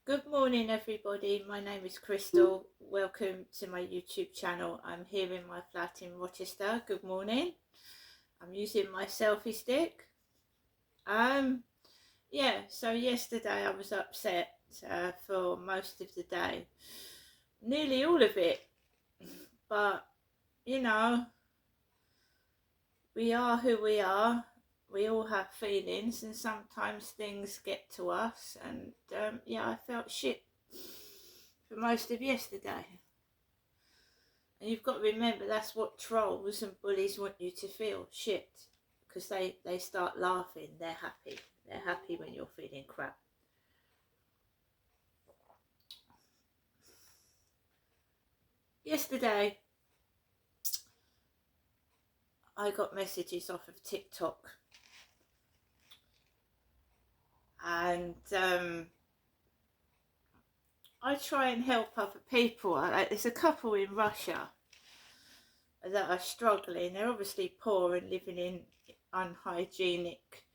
Good morning, everybody. My name is Crystal. Welcome to my YouTube channel. I'm here in my flat in Rochester. Good morning. I'm using my selfie stick. So yesterday I was upset for most of the day, nearly all of it. But you know, we are who we are. We all have feelings, and sometimes things get to us. And I felt shit for most of yesterday. And you've got to remember, that's what trolls and bullies want you to feel, shit. Because they start laughing, they're happy. They're happy when you're feeling crap. Yesterday, I got messages off of TikTok. And I try and help other people. There's a couple in Russia that are struggling. They're obviously poor and living in unhygienic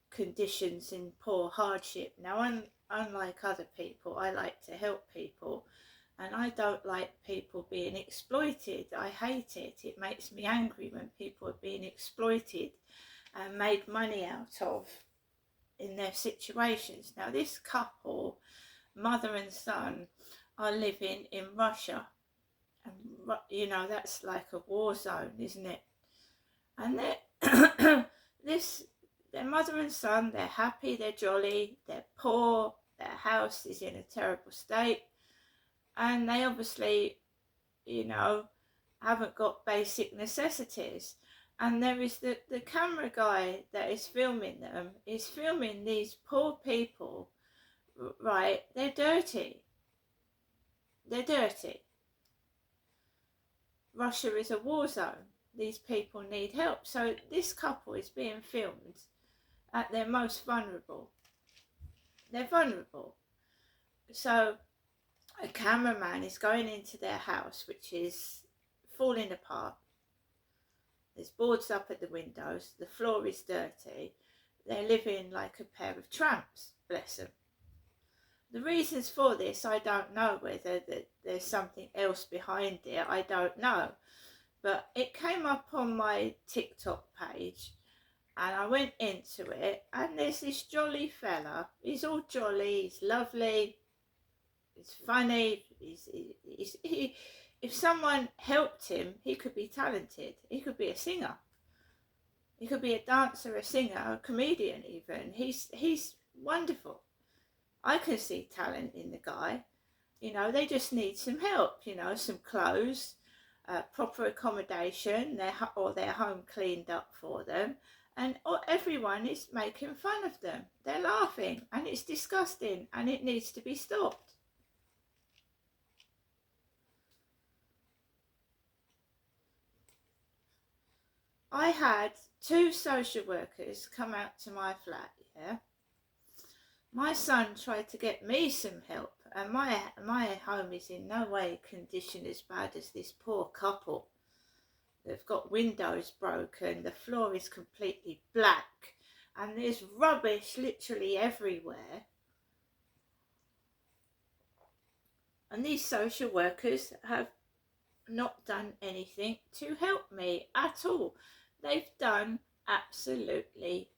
conditions in poor hardship. Now, unlike other people, I like to help people, and I don't like people being exploited. I hate it. It makes me angry when people are being exploited and made money out of in their situations. Now, this couple, mother and son, are living in Russia, and you know, that's like a war zone, isn't it? And their mother and son, they're happy, they're jolly, they're poor, their house is in a terrible state, and they obviously, you know, haven't got basic necessities. And there is the camera guy that is filming them, is filming these poor people, right? They're dirty. They're dirty. Russia is a war zone. These people need help. So this couple is being filmed at their most vulnerable. They're vulnerable. So a cameraman is going into their house, which is falling apart. There's boards up at the windows. The floor is dirty. They're living like a pair of tramps, bless them. The reasons for this, I don't know. Whether there's something else behind it, I don't know. But it came up on my TikTok page, and I went into it, and there's this jolly fella. He's all jolly, he's lovely, he's funny, if someone helped him, he could be talented. He could be a singer. He could be a dancer, a singer, a comedian even. He's wonderful. I can see talent in the guy. You know, they just need some help, you know, some clothes, proper accommodation, their home cleaned up for them. And everyone is making fun of them. They're laughing, and it's disgusting, and it needs to be stopped. I had 2 social workers come out to my flat, yeah. My son tried to get me some help, and my home is in no way conditioned as bad as this poor couple. They've got windows broken, the floor is completely black, and there's rubbish literally everywhere. And these social workers have not done anything to help me at all. They've done absolutely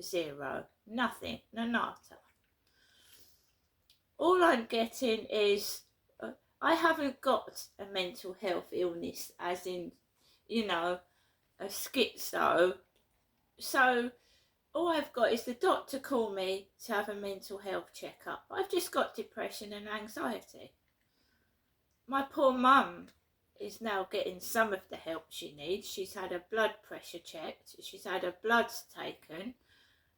zero, nothing, nada. All I'm getting is, I haven't got a mental health illness, as in, you know, a schizo. So all I've got is the doctor call me to have a mental health checkup. I've just got depression and anxiety. My poor mum is now getting some of the help she needs. She's had her blood pressure checked, she's had her bloods taken,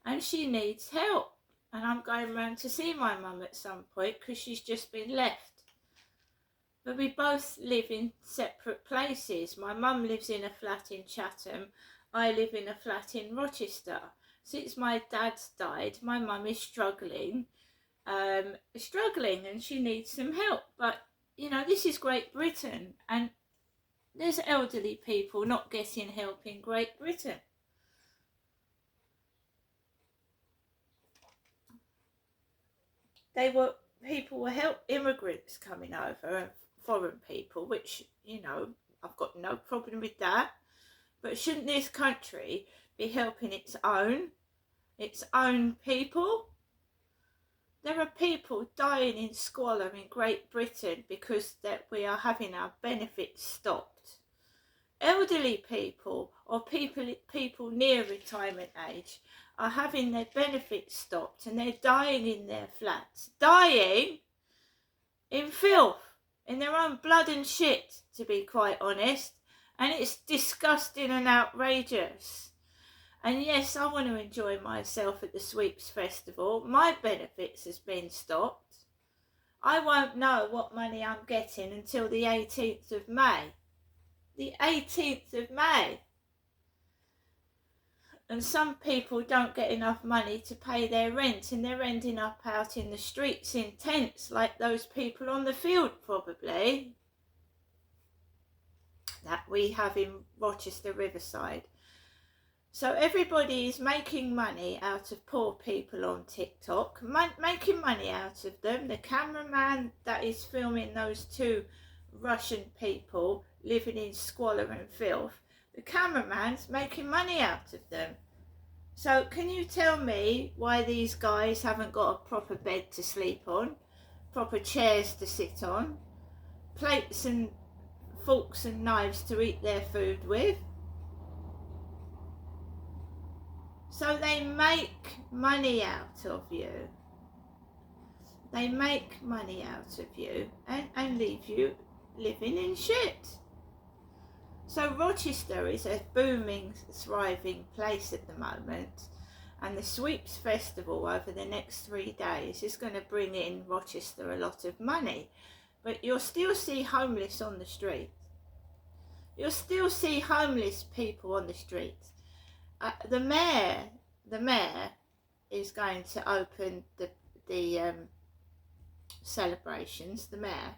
and she needs help. And I'm going round to see my mum at some point because she's just been left. But we both live in separate places. My mum lives in a flat in Chatham. I live in a flat in Rochester. Since my dad's died, my mum is struggling, and she needs some help. But, you know, this is Great Britain, and there's elderly people not getting help in Great Britain. They were people will help immigrants coming over and foreign people, which, you know, I've got no problem with that. But shouldn't this country be helping its own people? There are people dying in squalor in Great Britain because that we are having our benefits stopped. Elderly people or people near retirement age are having their benefits stopped, and they're dying in their flats, dying in filth, in their own blood and shit, to be quite honest. And it's disgusting and outrageous. And yes, I want to enjoy myself at the Sweeps Festival. My benefits has been stopped. I won't know what money I'm getting until the 18th of May. The 18th of May. And some people don't get enough money to pay their rent, and they're ending up out in the streets in tents like those people on the field, probably, that we have in Rochester Riverside. So everybody is making money out of poor people on TikTok, making money out of them. The cameraman that is filming those two Russian people living in squalor and filth, the cameraman's making money out of them. So can you tell me why these guys haven't got a proper bed to sleep on, proper chairs to sit on, plates and forks and knives to eat their food with? So they make money out of you. They make money out of you and leave you living in shit. So Rochester is a booming, thriving place at the moment. And the Sweeps Festival over the next 3 days is going to bring in Rochester a lot of money. But you'll still see homeless on the street. You'll still see homeless people on the street. The mayor is going to open the celebrations, the mayor.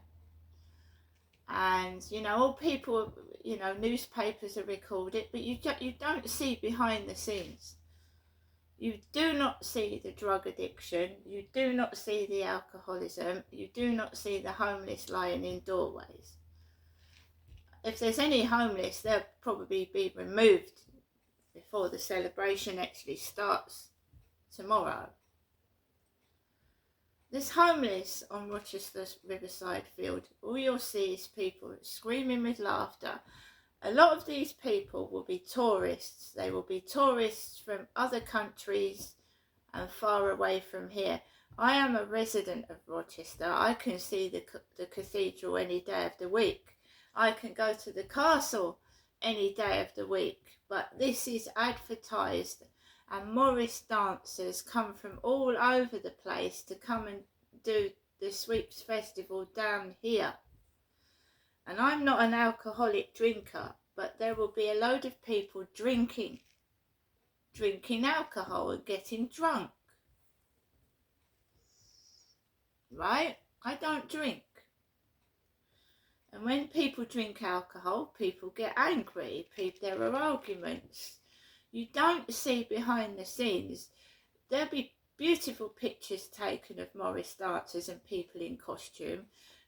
And, you know, all people, you know, newspapers are recorded, but you don't see behind the scenes. You do not see the drug addiction. You do not see the alcoholism. You do not see the homeless lying in doorways. If there's any homeless, they'll probably be removed before the celebration actually starts tomorrow. There's homeless on Rochester's Riverside Field. All you'll see is people screaming with laughter. A lot of these people will be tourists. They will be tourists from other countries and far away from here. I am a resident of Rochester. I can see the cathedral any day of the week. I can go to the castle any day of the week. But this is advertised, and Morris dancers come from all over the place to come and do the Sweeps Festival down here. And I'm not an alcoholic drinker, but there will be a load of people drinking alcohol and getting drunk. Right? I don't drink. And when people drink alcohol, people get angry. There are arguments. You don't see behind the scenes. There'll be beautiful pictures taken of Morris dancers and people in costume.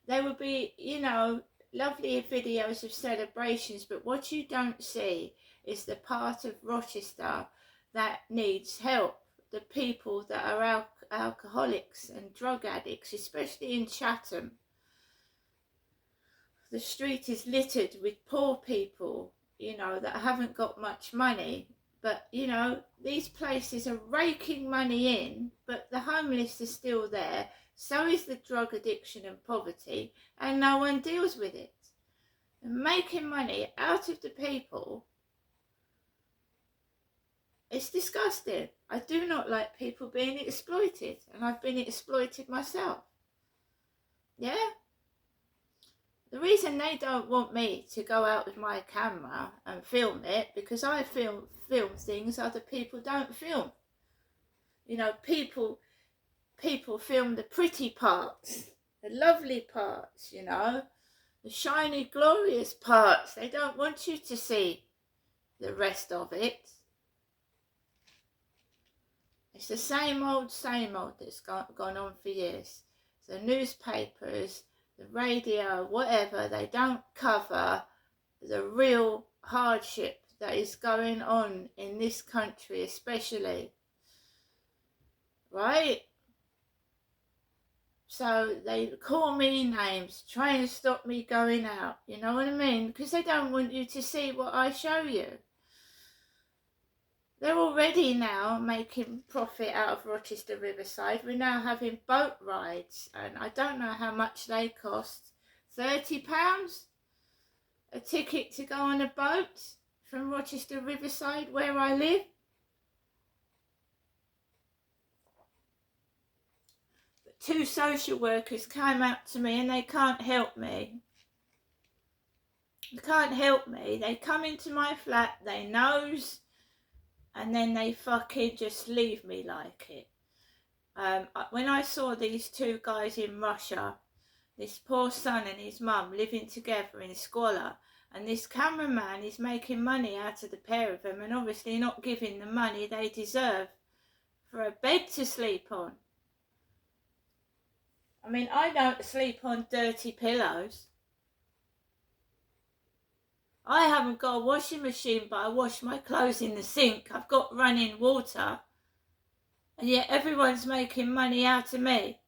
There will be, you know, lovely videos of celebrations, but what you don't see is the part of Rochester that needs help. The people that are alcoholics and drug addicts, especially in Chatham. The street is littered with poor people, you know, that haven't got much money. But, you know, these places are raking money in, but the homeless are still there. So is the drug addiction and poverty, and no one deals with it. And making money out of the people, it's disgusting. I do not like people being exploited, and I've been exploited myself. Yeah? The reason they don't want me to go out with my camera and film it, because I film things other people don't film. You know, people film the pretty parts, the lovely parts, you know, the shiny, glorious parts. They don't want you to see the rest of it. It's the same old that's gone on for years. It's the newspapers, the radio, whatever, they don't cover the real hardship that is going on in this country especially, right? So they call me names, try and stop me going out, you know what I mean? Because they don't want you to see what I show you. They're already now making profit out of Rochester Riverside. We're now having boat rides, and I don't know how much they cost. £30 a ticket to go on a boat from Rochester Riverside, where I live. But 2 social workers came up to me and they can't help me. They can't help me. They come into my flat, they nose, and then they fucking just leave me like it. When I saw these 2 guys in Russia, this poor son and his mum living together in squalor, and this cameraman is making money out of the pair of them and obviously not giving the money they deserve for a bed to sleep on. I mean, I don't sleep on dirty pillows. I haven't got a washing machine, but I wash my clothes in the sink. I've got running water. And yet everyone's making money out of me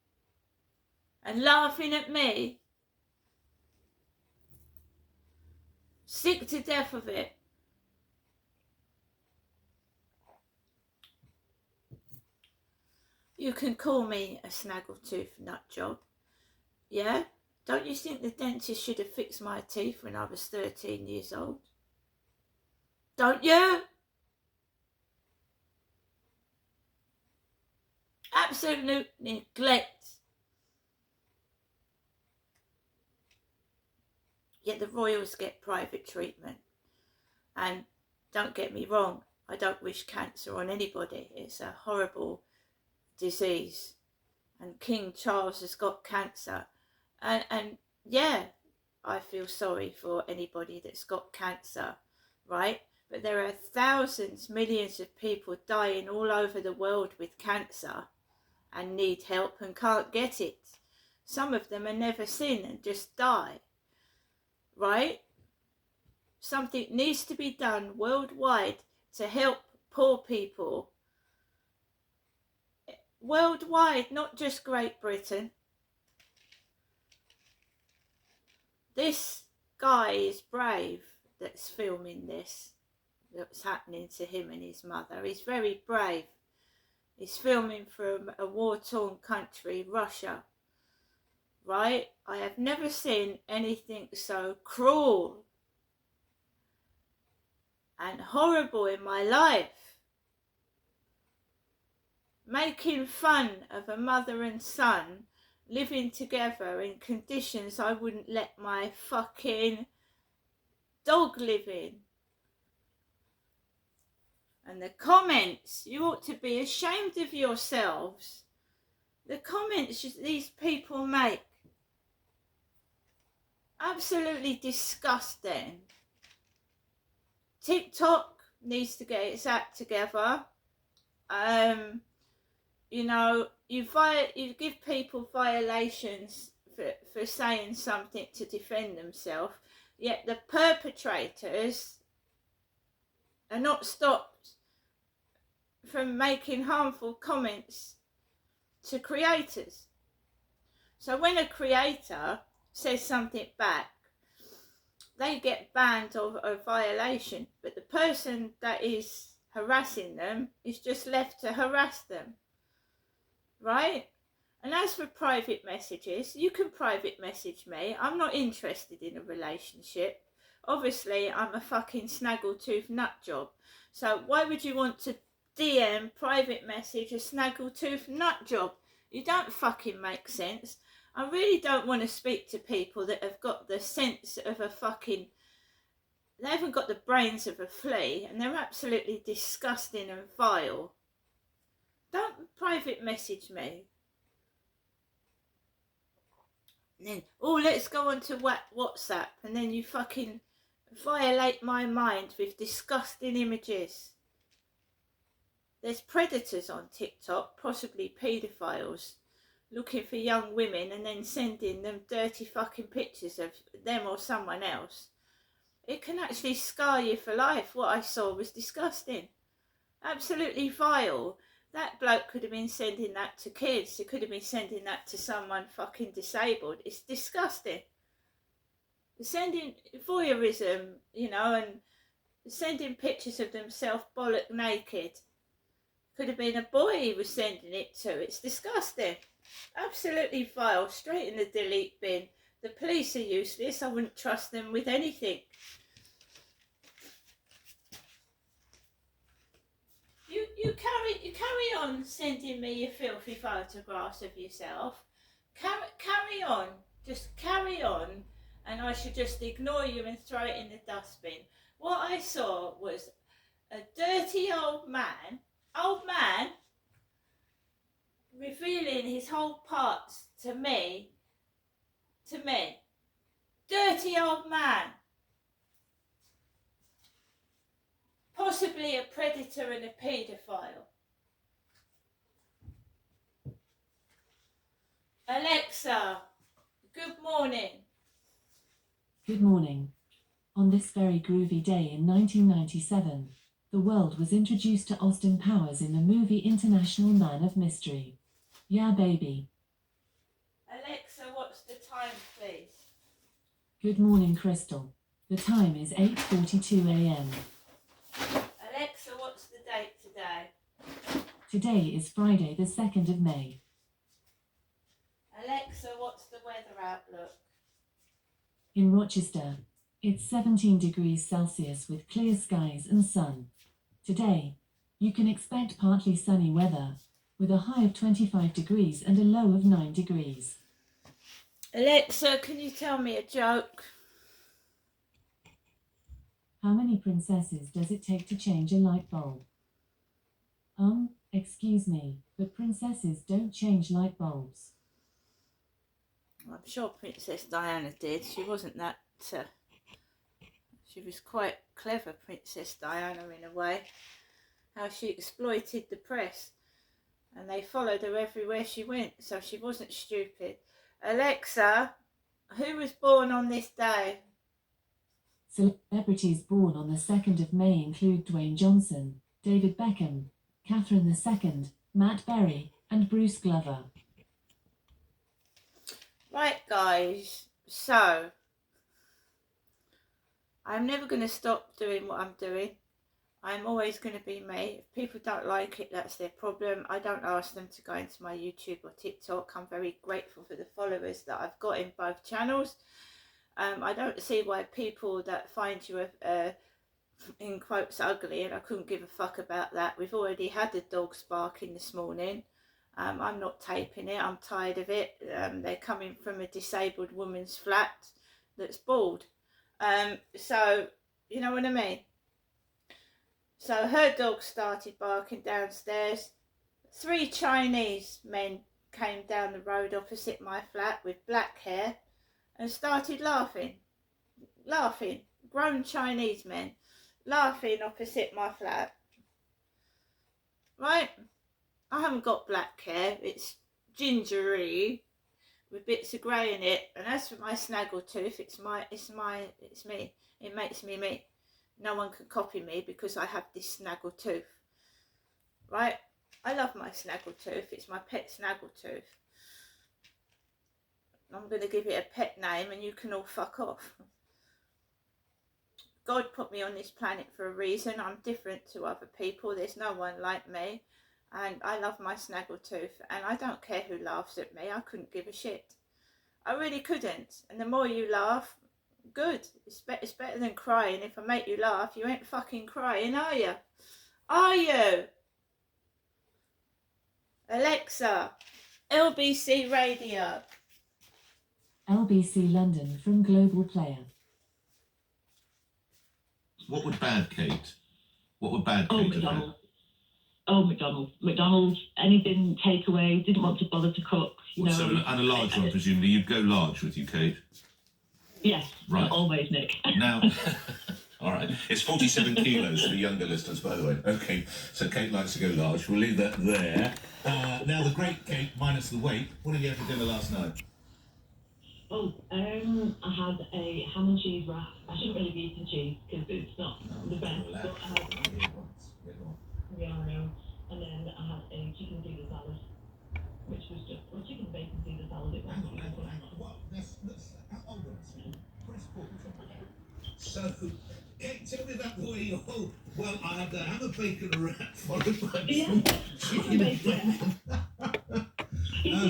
and laughing at me. Sick to death of it. You can call me a snaggletooth nut job. Yeah? Don't you think the dentist should have fixed my teeth when I was 13 years old? Don't you? Absolute neglect. Yet the royals get private treatment. And don't get me wrong, I don't wish cancer on anybody. It's a horrible disease. And King Charles has got cancer. And yeah, I feel sorry for anybody that's got cancer, right? But there are thousands, millions of people dying all over the world with cancer and need help and can't get it. Some of them are never seen and just die, right? Something needs to be done worldwide to help poor people. Worldwide, not just Great Britain. This guy is brave that's filming this, that's happening to him and his mother. He's very brave. He's filming from a war-torn country, Russia, right? I have never seen anything so cruel and horrible in my life. Making fun of a mother and son living together in conditions I wouldn't let my fucking dog live in. And the comments, you ought to be ashamed of yourselves. The comments these people make, absolutely disgusting. TikTok needs to get its act together. You know, you give people violations for saying something to defend themselves, yet the perpetrators are not stopped from making harmful comments to creators. So when a creator says something back, they get banned of a violation, but the person that is harassing them is just left to harass them, right? And as for private messages, you can private message me. I'm not interested in a relationship. Obviously, I'm a fucking snaggletooth nut job. So why would you want to DM private message a snaggletooth nut job? You don't fucking make sense. I really don't want to speak to people that have got the sense of a fucking... They haven't got the brains of a flea, and they're absolutely disgusting and vile. Don't private message me. And then, oh, let's go on to WhatsApp, and then you fucking violate my mind with disgusting images. There's predators on TikTok, possibly paedophiles, looking for young women and then sending them dirty fucking pictures of them or someone else. It can actually scar you for life. What I saw was disgusting. Absolutely vile. That bloke could have been sending that to kids. He could have been sending that to someone fucking disabled. It's disgusting. Sending voyeurism, you know, and sending pictures of themselves bollock naked. Could have been a boy he was sending it to. It's disgusting. Absolutely vile. Straight in the delete bin. The police are useless. I wouldn't trust them with anything. You carry on sending me your filthy photographs of yourself. Carry on. Just carry on. And I should just ignore you and throw it in the dustbin. What I saw was a dirty old man, revealing his whole parts to me. Dirty old man. Possibly a predator and a paedophile. Alexa, good morning. Good morning. On this very groovy day in 1997, the world was introduced to Austin Powers in the movie International Man of Mystery. Yeah, baby. Alexa, what's the time, please? Good morning, Crystal. The time is 8:42 a.m. Alexa, what's the date today? Today is Friday, the 2nd of May. Alexa, what's the weather outlook? In Rochester, it's 17 degrees Celsius with clear skies and sun. Today, you can expect partly sunny weather, with a high of 25 degrees and a low of 9 degrees. Alexa, can you tell me a joke? How many princesses does it take to change a light bulb? Excuse me, but princesses don't change light bulbs. I'm sure Princess Diana did. She wasn't that... she was quite clever, Princess Diana, in a way. How she exploited the press. And they followed her everywhere she went, so she wasn't stupid. Alexa, who was born on this day? Celebrities born on the 2nd of May include Dwayne Johnson, David Beckham, Catherine II, Matt Berry, and Bruce Glover. Right, guys, so I'm never going to stop doing what I'm doing. I'm always going to be me. If people don't like it, that's their problem. I don't ask them to go into my YouTube or TikTok. I'm very grateful for the followers that I've got in both channels. I don't see why people that find you, in quotes, ugly, and I couldn't give a fuck about that. We've already had the dogs barking this morning. I'm not taping it. I'm tired of it. They're coming from a disabled woman's flat that's bald. So, you know what I mean? So her dog started barking downstairs. 3 Chinese men came down the road opposite my flat with black hair and started laughing. Grown Chinese men laughing opposite my flat. Right? I haven't got black hair. It's gingery with bits of grey in it. And as for my snaggletooth, it's me. It makes me me. No one can copy me because I have this snaggletooth. Right? I love my snaggletooth. It's my pet snaggletooth. I'm going to give it a pet name and you can all fuck off. God put me on this planet for a reason. I'm different to other people. There's no one like me. And I love my snaggletooth. And I don't care who laughs at me. I couldn't give a shit. I really couldn't. And the more you laugh, good. It's better than crying. If I make you laugh, you ain't fucking crying, are you? Are you? Alexa, LBC Radio. LBC London from Global Player. What would bad Kate have had? McDonald's, anything takeaway, didn't want to bother to cook, you know. So, and a large one, presumably. You'd go large with you, Kate? Yes, right. Always, Nick. Now, All right. It's 47 kilos for younger listeners, by the way. Okay, so Kate likes to go large. We'll leave that there. Now, the great Kate, minus the weight, what did you have for dinner last night? Oh, I had a ham and cheese wrap. I shouldn't really be eating cheese because it's not the best, but I had, yeah, I know. And then I had a chicken Caesar salad, which was just, well, chicken bacon Caesar salad. It wasn't Hang on. Well, hold on a second. Press pause. So, Kate, tell me about where you're. Oh, well, I had the ham and bacon wrap followed by chicken bacon.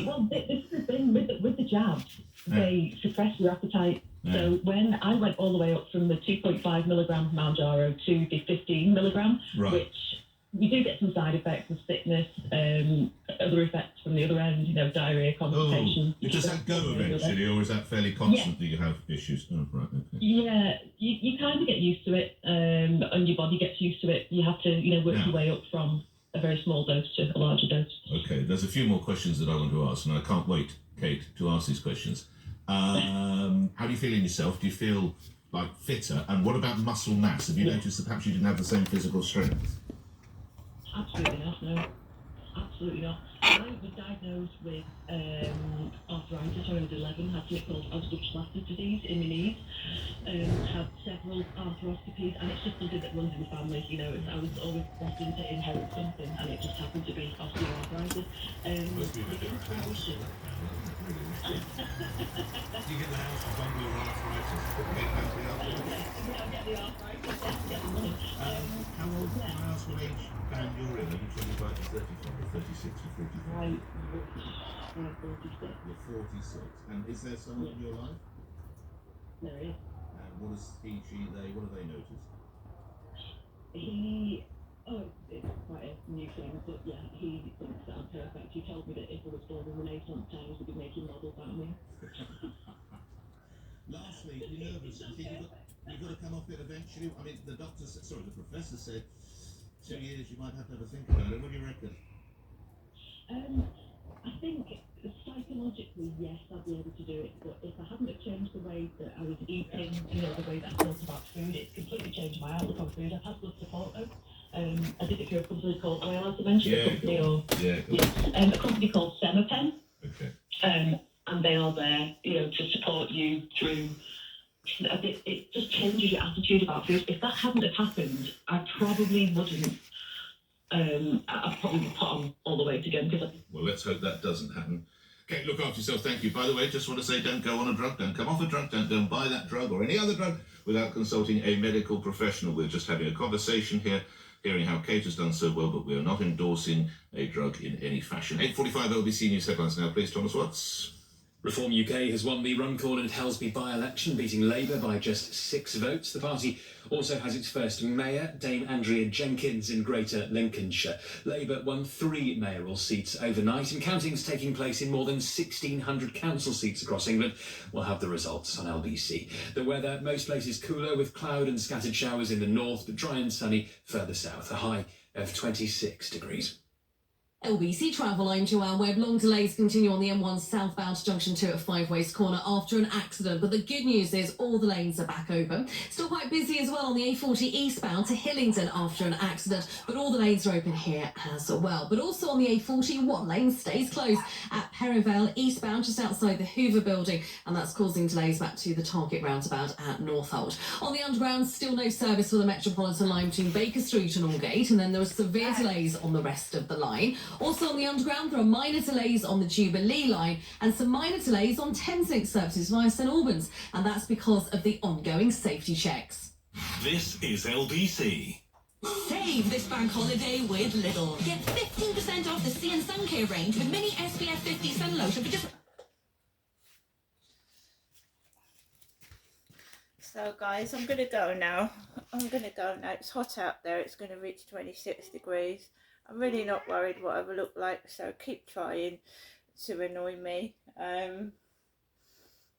Well, this is the thing with the jabs. They suppress your appetite. Yeah. So when I went all the way up from the 2.5 milligram Mounjaro to the 15 milligram, Right. which you do get some side effects of sickness, other effects from the other end, diarrhea, constipation. Oh, does that go eventually, or is that fairly constant that you have issues? Oh, right, okay. Yeah, you kind of get used to it, and your body gets used to it. You have to, work your way up from a very small dose to a larger dose. Okay, there's a few more questions that I want to ask, and I can't wait, Kate, to ask these questions. How do you feel in yourself? Do you feel like fitter? And what about muscle mass? Have you noticed that perhaps you didn't have the same physical strength? Absolutely not, no. Absolutely not. I was diagnosed with arthritis when I was 11, had something called Osgood-Schlasser disease in my knees, had several arthroscopies, and it's just something that runs in the family, I was always destined to inherit something, and it just happened to be osteoarthritis. You get the house of bungalow arthritis. I get the arthritis, get the money. How old, can I ask what age band you're in? Are you 25 to 35 or 36 to 45? I'm 46. You're 46. And is there someone in your life? There is. And what does he, she, they, what have they noticed? It's quite a new thing, but yeah, he thinks that I'm perfect. He told me that if I was born in Renaissance times, we'd be making models out of me. Lastly, you're nervous. You think you've got to come off it eventually? I mean, the professor said 2 years you might have to have a think about it. What do you reckon? I think psychologically, yes, I'd be able to do it, but if I hadn't have changed the way that I was eating, the way that I thought about food, it's completely changed my outlook on food. I've had good support though. I did it through a company called, am I allowed to mention a company? A company called Semapen. Okay. And they are there, to support you through. It just changes your attitude about food. If that hadn't have happened, I probably wouldn't. I'd probably put on all the weight again. Well, let's hope that doesn't happen. Okay, look after yourself. Thank you. By the way, just want to say, don't go on a drug, don't come off a drug, don't buy that drug or any other drug without consulting a medical professional. We're just having a conversation here, hearing how Kate has done so well, but we are not endorsing a drug in any fashion. 8:45 LBC News headlines now, please, Thomas Watts. Reform UK has won the Runcorn and Helsby by-election, beating Labour by just 6 votes. The party also has its first mayor, Dame Andrea Jenkins, in Greater Lincolnshire. Labour won 3 mayoral seats overnight, and counting's taking place in more than 1,600 council seats across England. We'll have the results on LBC. The weather, most places cooler, with cloud and scattered showers in the north, but dry and sunny further south. A high of 26 degrees. LBC Travel, I'm Joanne Webb. Long delays continue on the M1 southbound to junction 2 at Five Ways Corner after an accident, but the good news is all the lanes are back open. Still quite busy as well on the A40 eastbound to Hillingdon after an accident, but all the lanes are open here as well. But also on the A40, one lane stays closed at Perivale eastbound just outside the Hoover building, and that's causing delays back to the Target roundabout at Northolt. On the underground, still no service for the Metropolitan line between Baker Street and Aldgate, and then there are severe delays on the rest of the line. Also on the underground, there are minor delays on the Jubilee line and some minor delays on Thameslink services via St Albans, and that's because of the ongoing safety checks. This is LBC. Save this bank holiday with Lidl. Get 15% off the Sea and Sun Care range with mini SPF 50 sun lotion for just... So guys, I'm going to go now. It's hot out there. It's going to reach 26 degrees. I'm really not worried what I will look like, so keep trying to annoy me. I'm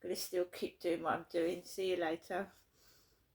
going to still keep doing what I'm doing. See you later.